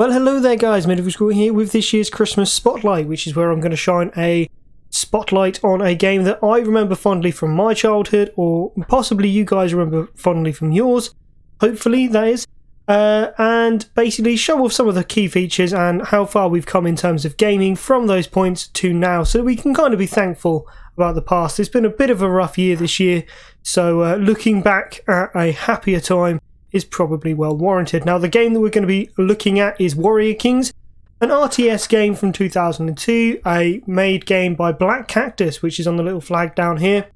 Well, hello there guys, Squirrel here with this year's Christmas Spotlight, which is where I'm going to shine a spotlight on a game that I remember fondly from my childhood, or possibly you guys remember fondly from yours, hopefully that is, and basically show off some of the key features and how far we've come in terms of gaming from those points to now, so we can kind of be thankful about the past. It's been a bit of a rough year this year, so looking back at a happier time is probably well warranted. Now, the game that we're going to be looking at is Warrior Kings, an RTS game from 2002, a made game by Black Cactus, which is on the little flag down here.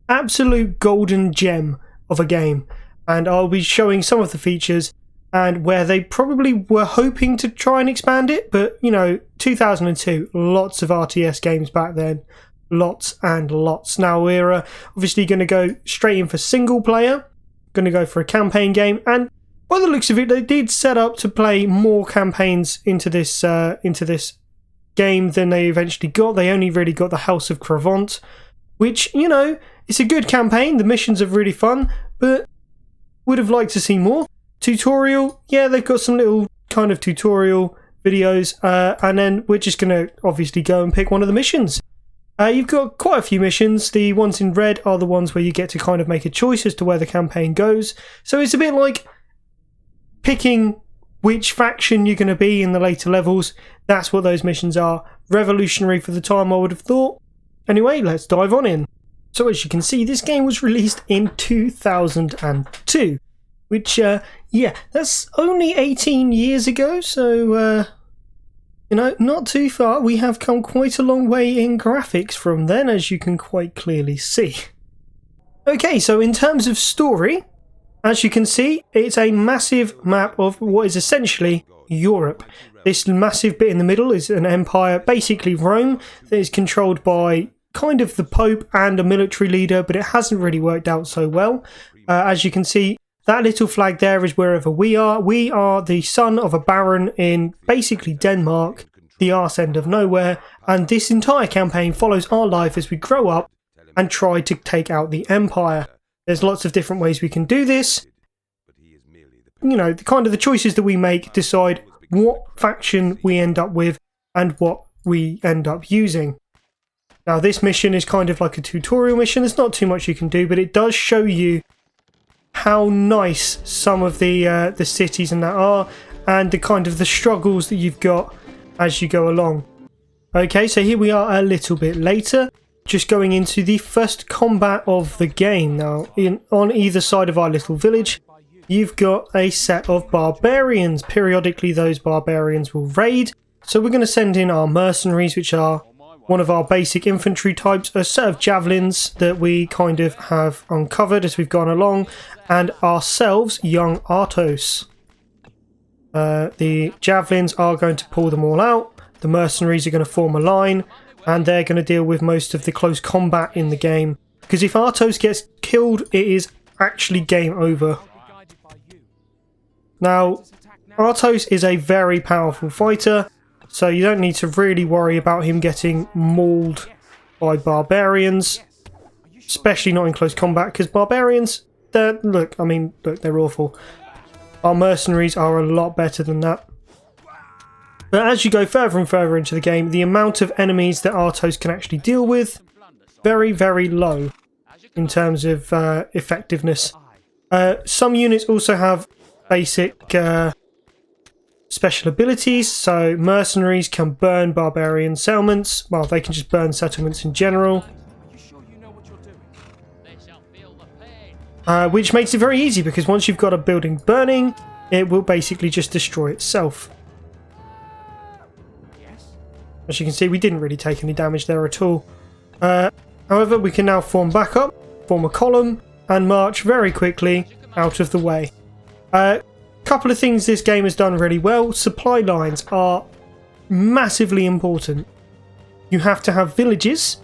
Absolute golden gem of a game, and I'll be showing some of the features and where they probably were hoping to try and expand it, but you know, 2002, lots of RTS games back then, lots and lots. Now we're obviously going to go straight in for single player. Going to go for a campaign game, and by the looks of it, they did set up to play more campaigns into this game than they eventually got. They only really got the House of Cravant, which, you know, it's a good campaign. The missions are really fun, but would have liked to see more. Tutorial, yeah, they've got some little kind of tutorial videos, and then we're just going to obviously go and pick one of the missions. You've got quite a few missions. The ones in red are the ones where you get to kind of make a choice as to where the campaign goes. So it's a bit like picking which faction you're going to be in the later levels. That's what those missions are. Revolutionary for the time, I would have thought. Anyway, let's dive on in. So as you can see, this game was released in 2002. Which, yeah, that's only 18 years ago, so you know, not too far. We have come quite a long way in graphics from then, as you can quite clearly see. Okay, so in terms of story, as you can see, it's a massive map of what is essentially Europe. This massive bit in the middle is an empire, basically Rome, that is controlled by kind of the Pope and a military leader, but it hasn't really worked out so well. As you can see, that little flag there is wherever we are. We are the son of a baron in basically Denmark, the arse end of nowhere, and this entire campaign follows our life as we grow up and try to take out the empire. There's lots of different ways we can do this. You know, the choices that we make decide what faction we end up with and what we end up using. Now, this mission is kind of like a tutorial mission. There's not too much you can do, but it does show you how nice some of the cities and that are, and the kind of the struggles that you've got as you go along. Okay, so here we are a little bit later, just going into the first combat of the game. Now, on either side of our little village, you've got a set of barbarians. Periodically, those barbarians will raid, so we're going to send in our mercenaries, which are one of our basic infantry types, a set of javelins that we kind of have uncovered as we've gone along, and ourselves, young Artos. The javelins are going to pull them all out, the mercenaries are going to form a line, and they're going to deal with most of the close combat in the game. Because if Artos gets killed, it is actually game over. Now, Artos is a very powerful fighter, so you don't need to really worry about him getting mauled by barbarians, especially not in close combat, because barbarians, they're awful. Our mercenaries are a lot better than that. But as you go further and further into the game, the amount of enemies that Artos can actually deal with, very, very low in terms of effectiveness. Some units also have basic special abilities, so mercenaries can burn barbarian settlements. Well, they can just burn settlements in general, which makes it very easy, because once you've got a building burning, it will basically just destroy itself. As you can see, we didn't really take any damage there at all. However, we can now form back up, form a column, and march very quickly out of the way. Couple of things this game has done really well. Supply lines are massively important. You have to have villages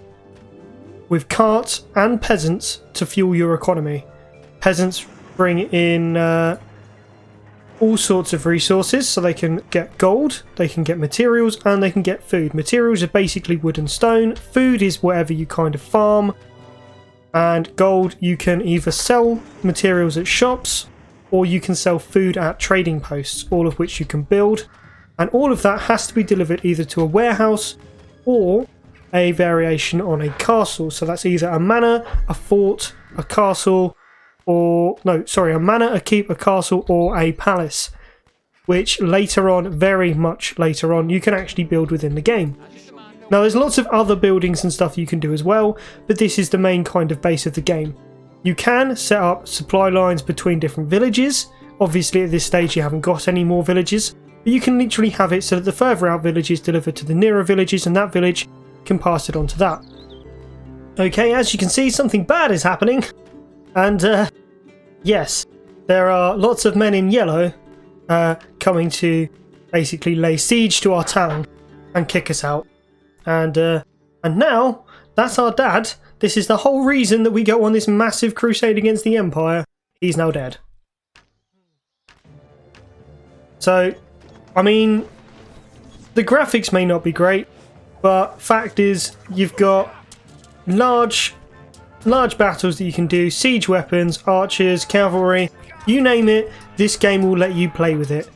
with carts and peasants to fuel your economy. Peasants bring in all sorts of resources, so they can get gold, they can get materials, and they can get food. Materials are basically wood and stone. Food is whatever you kind of farm. And gold, you can either sell materials at shops, or you can sell food at trading posts, all of which you can build. And all of that has to be delivered either to a warehouse or a variation on a castle. So that's either a manor, a fort, a castle, or no, sorry, a manor, a keep, a castle, or a palace, which later on, very much later on, you can actually build within the game. Now there's lots of other buildings and stuff you can do as well, but this is the main kind of base of the game. You can set up supply lines between different villages. Obviously at this stage you haven't got any more villages, but you can literally have it so that the further out villages deliver to the nearer villages and that village can pass it on to that. Okay, as you can see, something bad is happening. And yes, there are lots of men in yellow coming to basically lay siege to our town and kick us out. And now, that's our dad. This is the whole reason that we go on this massive crusade against the Empire. He's now dead. So, I mean, the graphics may not be great, but fact is, you've got large battles that you can do, siege weapons, archers, cavalry, you name it, this game will let you play with it.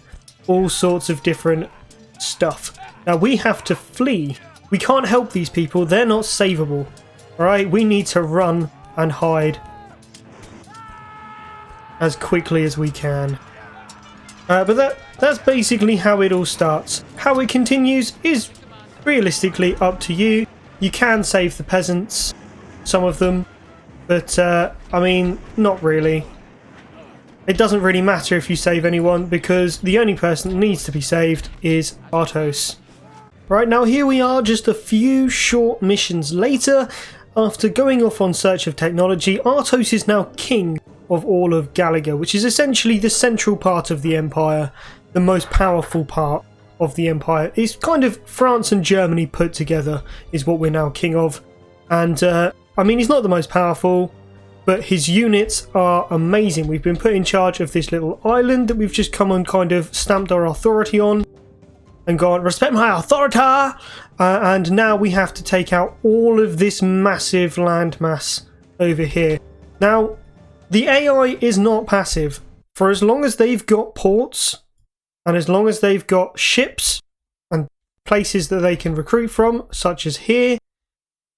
All sorts of different stuff. Now we have to flee. We can't help these people, they're not savable. Alright, we need to run and hide as quickly as we can. But that's basically how it all starts. How it continues is realistically up to you. You can save the peasants, some of them, but I mean, not really. It doesn't really matter if you save anyone because the only person that needs to be saved is Artos. Right, now here we are just a few short missions later. After going off on search of technology, Artos is now king of all of Galaga, which is essentially the central part of the Empire, the most powerful part of the Empire. It's kind of France and Germany put together is what we're now king of. And I mean, he's not the most powerful, but his units are amazing. We've been put in charge of this little island that we've just come and kind of stamped our authority on and gone, respect my authority, and now we have to take out all of this massive landmass over here. Now, the AI is not passive. For as long as they've got ports, and as long as they've got ships and places that they can recruit from, such as here,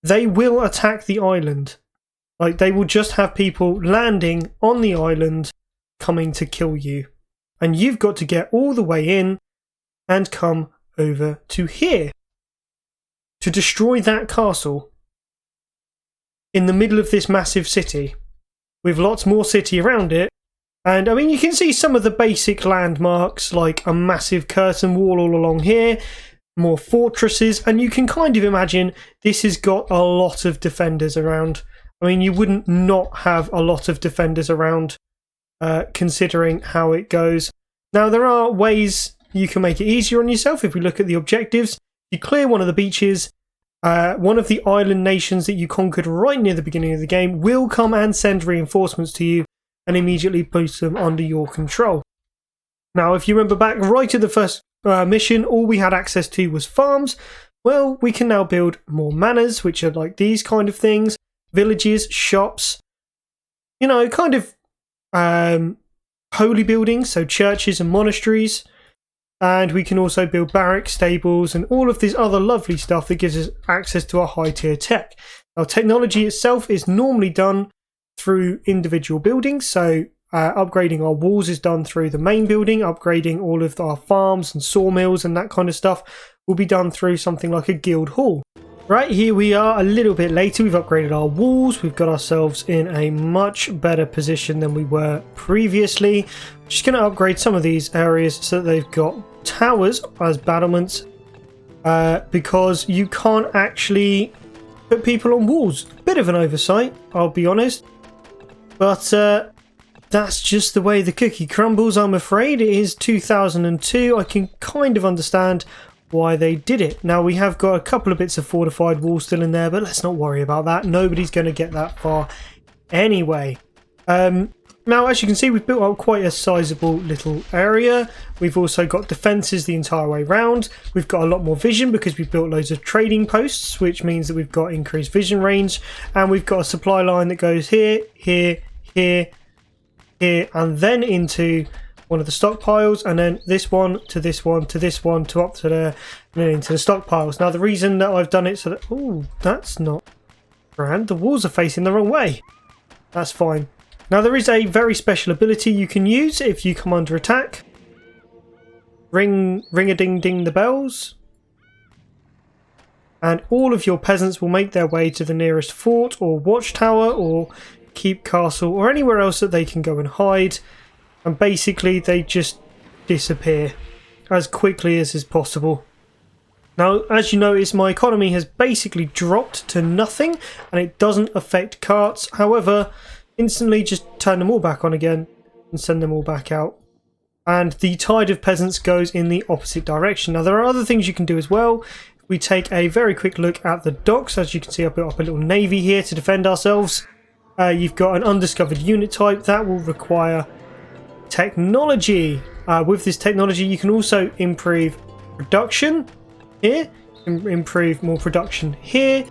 they will attack the island. Like, they will just have people landing on the island coming to kill you. And you've got to get all the way in and come over to here to destroy that castle in the middle of this massive city with lots more city around it. And I mean, you can see some of the basic landmarks, like a massive curtain wall all along here, more fortresses, and you can kind of imagine this has got a lot of defenders around. I mean, you wouldn't not have a lot of defenders around considering how it goes. Now, there are ways you can make it easier on yourself. If we look at the objectives, you clear one of the beaches, one of the island nations that you conquered right near the beginning of the game will come and send reinforcements to you and immediately put them under your control. Now, if you remember back right at the first mission, all we had access to was farms. Well, we can now build more manors, which are like these kind of things, villages, shops, you know, kind of holy buildings, so churches and monasteries. And we can also build barracks, stables, and all of this other lovely stuff that gives us access to our high-tier tech. Now, technology itself is normally done through individual buildings, so upgrading our walls is done through the main building, upgrading all of our farms and sawmills and that kind of stuff will be done through something like a guild hall. Right, here we are a little bit later. We've upgraded our walls. We've got ourselves in a much better position than we were previously. Just going to upgrade some of these areas so that they've got towers as battlements because you can't actually put people on walls. Bit of an oversight, I'll be honest. But that's just the way the cookie crumbles, I'm afraid. It is 2002. I can kind of understand why they did it. Now, we have got a couple of bits of fortified walls still in there, but let's not worry about that. Nobody's going to get that far anyway. Now, as you can see, we've built up quite a sizable little area. We've also got defences the entire way round. We've got a lot more vision because we've built loads of trading posts, which means that we've got increased vision range. And we've got a supply line that goes here, here, here, here, and then into one of the stockpiles, and then this one to this one to this one to up to there, and then into the stockpiles. Now the reason that I've done it so that... Oh, that's not grand. The walls are facing the wrong way. That's fine. Now there is a very special ability you can use if you come under attack. Ring-a-ding-ding the bells. And all of your peasants will make their way to the nearest fort or watchtower or keep castle or anywhere else that they can go and hide. And basically they just disappear as quickly as is possible. Now, as you notice, my economy has basically dropped to nothing and it doesn't affect carts. However, instantly just turn them all back on again and send them all back out. And the tide of peasants goes in the opposite direction. Now, there are other things you can do as well. We take a very quick look at the docks. As you can see, I've built up a little navy here to defend ourselves. You've got an undiscovered unit type that will require technology. With this technology, you can also improve production here, improve more production here.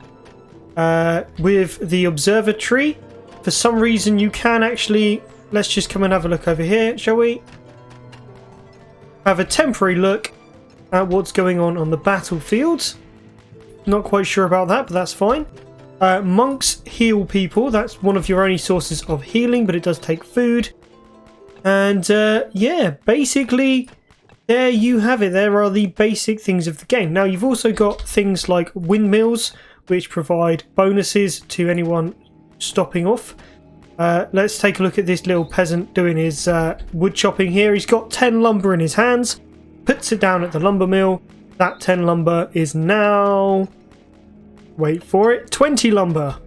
With the observatory, for some reason you can actually... Let's just come and have a look over here, shall we? Have a temporary look at what's going on the battlefield. Not quite sure about that, but that's fine. Monks heal people. That's one of your only sources of healing, but it does take food. And yeah, basically there you have it. There are the basic things of the game. Now you've also got things like windmills, which provide bonuses to anyone stopping off. Let's take a look at this little peasant doing his wood chopping here. He's got 10 lumber in his hands, puts it down at the lumber mill. That 10 lumber is now, wait for it, 20 lumber.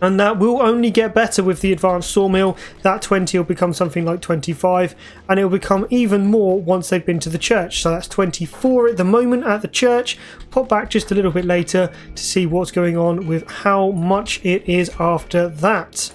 And that will only get better with the advanced sawmill. That 20 will become something like 25, and it will become even more once they've been to the church. So that's 24 at the moment at the church. Pop back just a little bit later to see what's going on with how much it is after that.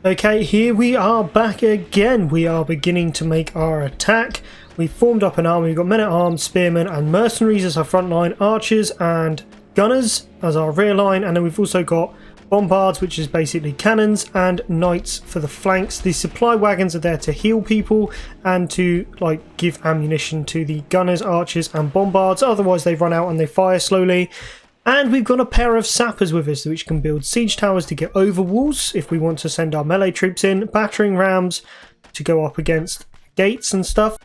Okay, here we are back again. We are beginning to make our attack. We've formed up an army. We've got men-at-arms, spearmen and mercenaries as our front line, archers and gunners as our rear line, and then we've also got bombards, which is basically cannons, and knights for the flanks. The supply wagons are there to heal people and to give ammunition to the gunners, archers and bombards, otherwise they run out and they fire slowly. And we've got a pair of sappers with us, which can build siege towers to get over walls if we want to send our melee troops in, battering rams to go up against gates and stuff,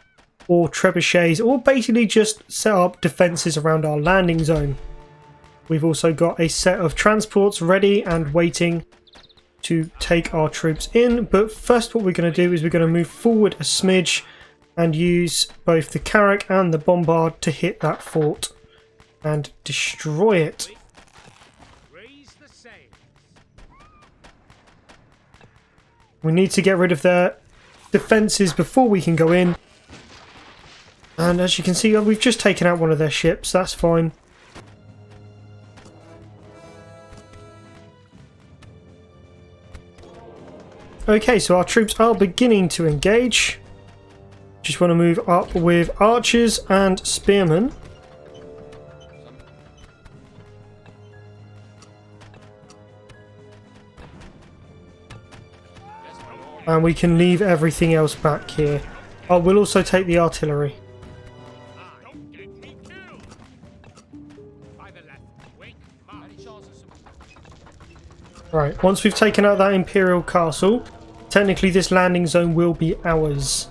or trebuchets, or basically just set up defences around our landing zone. We've also got a set of transports ready and waiting to take our troops in. But first what we're going to do is we're going to move forward a smidge and use both the carrack and the bombard to hit that fort and destroy it. We need to get rid of their defences before we can go in. And as you can see, we've just taken out one of their ships. That's fine. Okay, so our troops are beginning to engage. Just want to move up with archers and spearmen. And we can leave everything else back here. Oh, we'll also take the artillery. Right, once we've taken out that Imperial Castle, technically this landing zone will be ours.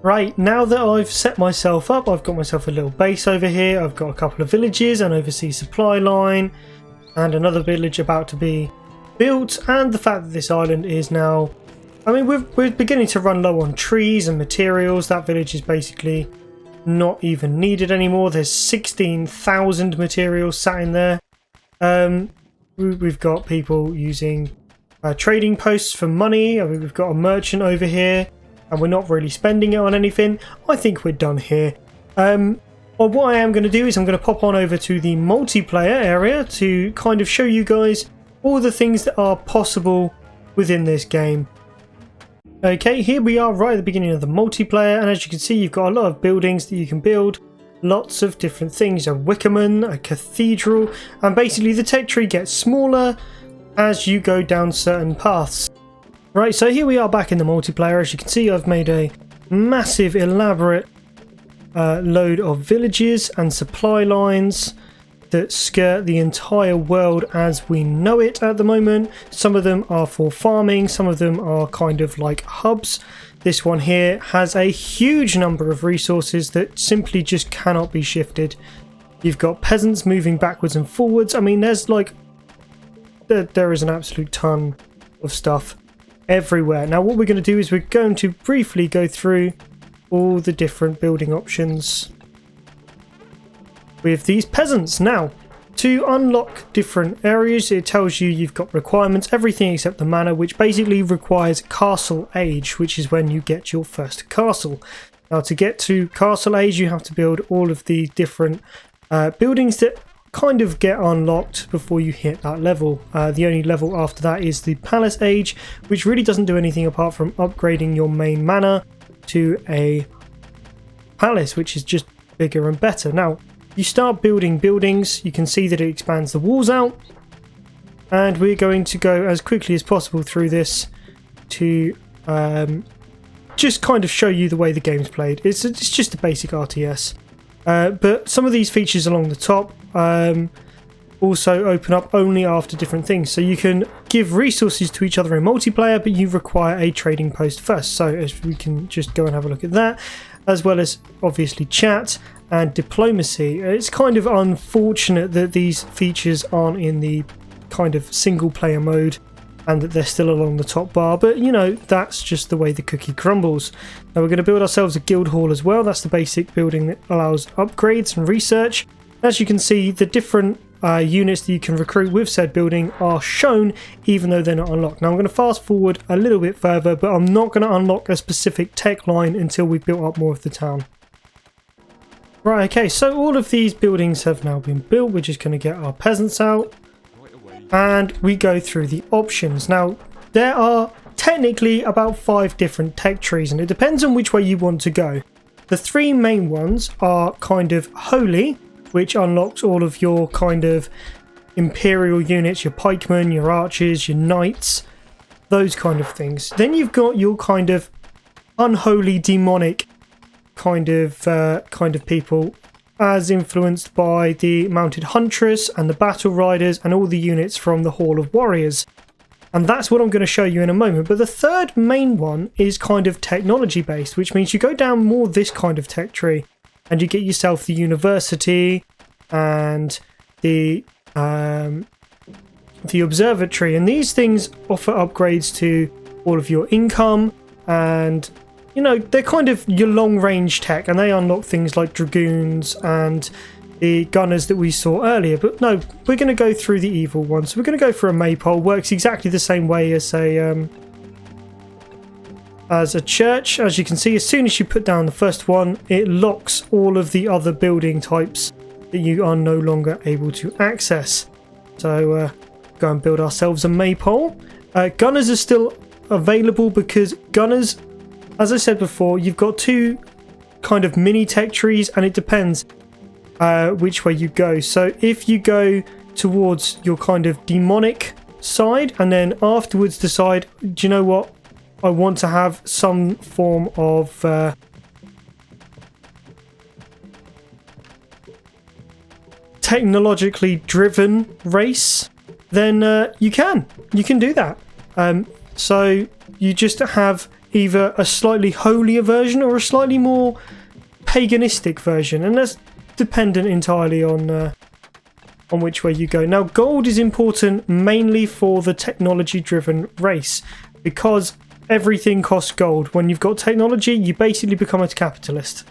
Right, now that I've set myself up, I've got myself a little base over here, I've got a couple of villages, an overseas supply line, and another village about to be built, and the fact that this island is now... I mean, we're beginning to run low on trees and materials. That village is basically not even needed anymore. There's 16,000 materials sat in there. We've got people using trading posts for money. I mean, we've got a merchant over here, and we're not really spending it on anything. I think we're done here. Well, what I am going to do is I'm going to pop on over to the multiplayer area to kind of show you guys all the things that are possible within this game. Okay, here we are right at the beginning of the multiplayer, and as you can see, you've got a lot of buildings that you can build. Lots of different things, a Wickerman, a cathedral, and basically the tech tree gets smaller as you go down certain paths. Right, so here we are back in the multiplayer. As you can see, I've made a massive, elaborate load of villages and supply lines that skirt the entire world as we know it at the moment. Some of them are for farming, some of them are kind of like hubs. This one here has a huge number of resources that simply just cannot be shifted. You've got peasants moving backwards and forwards. I mean, there's like there is an absolute ton of stuff everywhere. Now what we're going to do is we're going to briefly go through all the different building options with these peasants. Now, to unlock different areas, it tells you you've got requirements, everything except the manor, which basically requires castle age, which is when you get your first castle. Now, to get to castle age, you have to build all of the different buildings that kind of get unlocked before you hit that level. The only level after that is the palace age, which really doesn't do anything apart from upgrading your main manor to a palace, which is just bigger and better. Now, you start building buildings, you can see that it expands the walls out, and we're going to go as quickly as possible through this to just kind of show you the way the game's played. It's just a basic RTS. But some of these features along the top also open up only after different things. So you can give resources to each other in multiplayer, but you require a trading post first. So as we can just go and have a look at that, as well as obviously chat and diplomacy. It's kind of unfortunate that these features aren't in the kind of single player mode and that they're still along the top bar, but you know, that's just the way the cookie crumbles. Now we're going to build ourselves a guild hall as well. That's the basic building that allows upgrades and research. As you can see, the different units that you can recruit with said building are shown even though they're not unlocked. Now I'm going to fast forward a little bit further, but I'm not going to unlock a specific tech line until we've built up more of the town. Right, okay, so all of these buildings have now been built. We're just going to get our peasants out and we go through the options. Now there are technically about 5 different tech trees and it depends on which way you want to go. The 3 main ones are kind of holy, which unlocks all of your kind of imperial units, your pikemen, your archers, your knights, those kind of things. Then you've got your kind of unholy demonic kind of people, as influenced by the mounted huntress and the battle riders and all the units from the Hall of Warriors. And that's what I'm going to show you in a moment. But the third main one is kind of technology based, which means you go down more this kind of tech tree and you get yourself the university and the observatory, and these things offer upgrades to all of your income, and you know, they're kind of your long range tech, and they unlock things like dragoons and the gunners that we saw earlier. But no, we're going to go through the evil one. So we're going to go for a maypole. Works exactly the same way as a church. As you can see, as soon as you put down the first one, it locks all of the other building types that you are no longer able to access. So go and build ourselves a maypole. Gunners are still available because gunners, as I said before, you've got 2 kind of mini tech trees and it depends which way you go. So if you go towards your kind of demonic side and then afterwards decide, do you know what, I want to have some form of technologically driven race, then you can do that. So you just have either a slightly holier version or a slightly more paganistic version, and that's dependent entirely on which way you go. Now gold is important mainly for the technology driven race because everything costs gold. When you've got technology, you basically become a capitalist.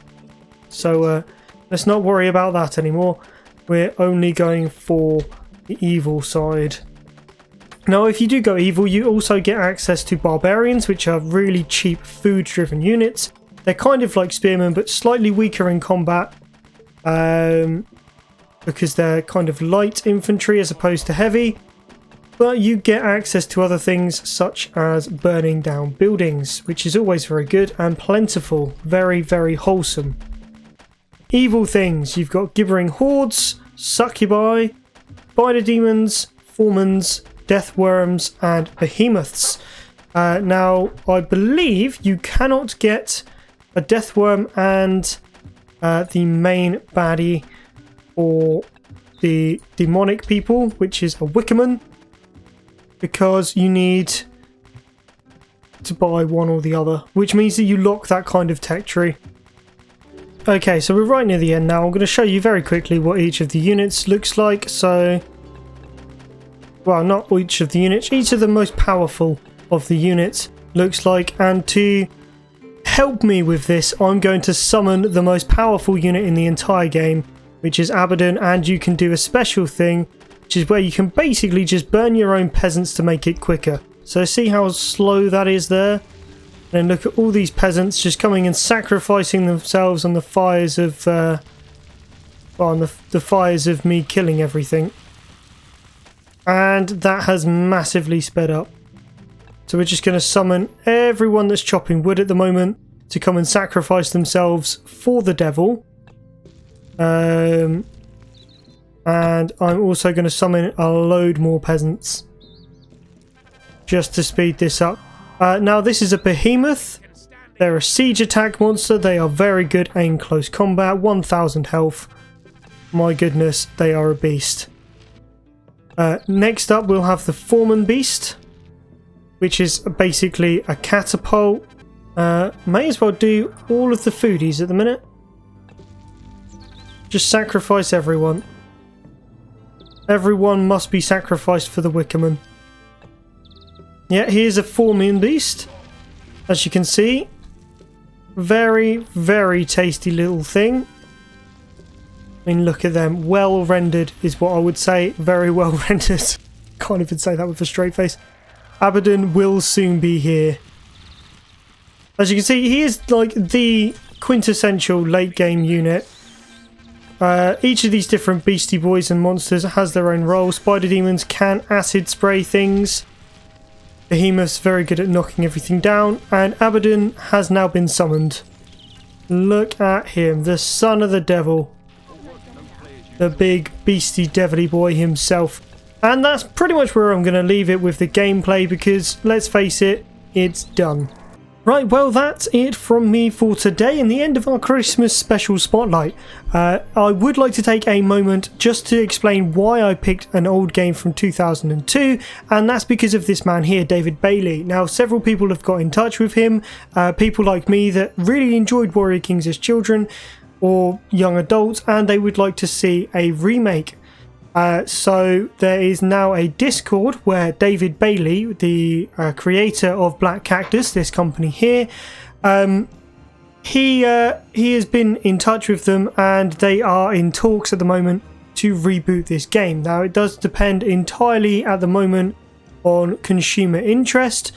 So let's not worry about that anymore. We're only going for the evil side. Now if you do go evil, you also get access to barbarians, which are really cheap food driven units. They're kind of like spearmen but slightly weaker in combat because they're kind of light infantry as opposed to heavy. But you get access to other things such as burning down buildings, which is always very good and plentiful, very, very wholesome. Evil things, you've got gibbering hordes, succubi, spider demons, formans, death worms, and behemoths. Now, I believe you cannot get a death worm and the main baddie or the demonic people, which is a wickerman, because you need to buy one or the other, which means that you lock that kind of tech tree. Okay, so we're right near the end now. I'm going to show you very quickly what each of the units looks like. So, well, not each of the units, each of the most powerful of the units looks like. And to help me with this, I'm going to summon the most powerful unit in the entire game, which is Abaddon, and you can do a special thing, which is where you can basically just burn your own peasants to make it quicker. So see how slow that is there? And look at all these peasants just coming and sacrificing themselves on the fires of the fires of me killing everything. And that has massively sped up. So we're just going to summon everyone that's chopping wood at the moment to come and sacrifice themselves for the devil. And I'm also going to summon a load more peasants just to speed this up. Now this is a behemoth. They're a siege attack monster. They are very good in close combat. 1000 health. My goodness, they are a beast. Next up we'll have the foreman beast, which is basically a catapult. May as well do all of the foodies at the minute. Just sacrifice everyone. Everyone must be sacrificed for the wickerman. Yeah, here's a foreman beast. As you can see, very, very tasty little thing. I mean, look at them. Well rendered is what I would say. Very well rendered. Can't even say that with a straight face. Abaddon will soon be here. As you can see, he is like the quintessential late game unit. Each of these different beastie boys and monsters has their own role. Spider demons can acid spray things. Behemoth's very good at knocking everything down, and Abaddon has now been summoned. Look at him, the son of the devil. The big beastie devilly boy himself. And that's pretty much where I'm going to leave it with the gameplay, because let's face it, it's done. Right, well, that's it from me for today and the end of our Christmas special spotlight. I would like to take a moment just to explain why I picked an old game from 2002, and that's because of this man here, David Bailey. Now, several people have got in touch with him, people like me that really enjoyed Warrior Kings as children or young adults, and they would like to see a remake. So there is now a Discord where David Bailey, the creator of Black Cactus, this company here, he has been in touch with them, and they are in talks at the moment to reboot this game. Now, it does depend entirely at the moment on consumer interest,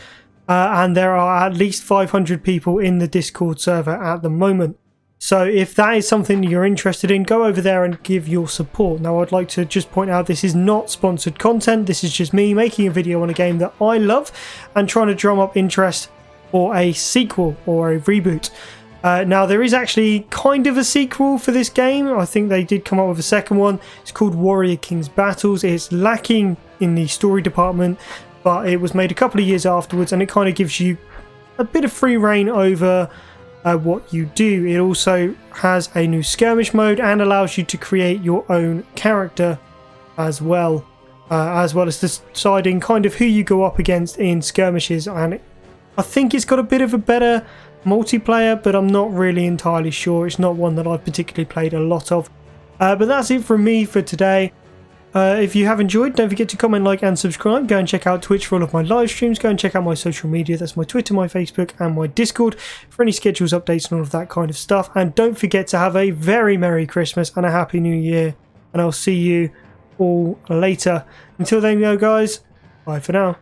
and there are at least 500 people in the Discord server at the moment. So if that is something you're interested in, go over there and give your support. Now, I'd like to just point out this is not sponsored content. This is just me making a video on a game that I love and trying to drum up interest for a sequel or a reboot. Now, there is actually kind of a sequel for this game. I think they did come up with a second one. It's called Warrior Kings Battles. It's lacking in the story department, but it was made a couple of years afterwards, and it kind of gives you a bit of free reign over what you do. It also has a new skirmish mode and allows you to create your own character as well as deciding kind of who you go up against in skirmishes. And I think it's got a bit of a better multiplayer, but I'm not really entirely sure. It's not one that I've particularly played a lot of. But that's it from me for today. If you have enjoyed, don't forget to comment, like and subscribe. Go and check out Twitch for all of my live streams. Go and check out my social media. That's my Twitter, my Facebook and my Discord for any schedules, updates and all of that kind of stuff. And don't forget to have a very Merry Christmas and a Happy New Year. And I'll see you all later. Until then, guys, bye for now.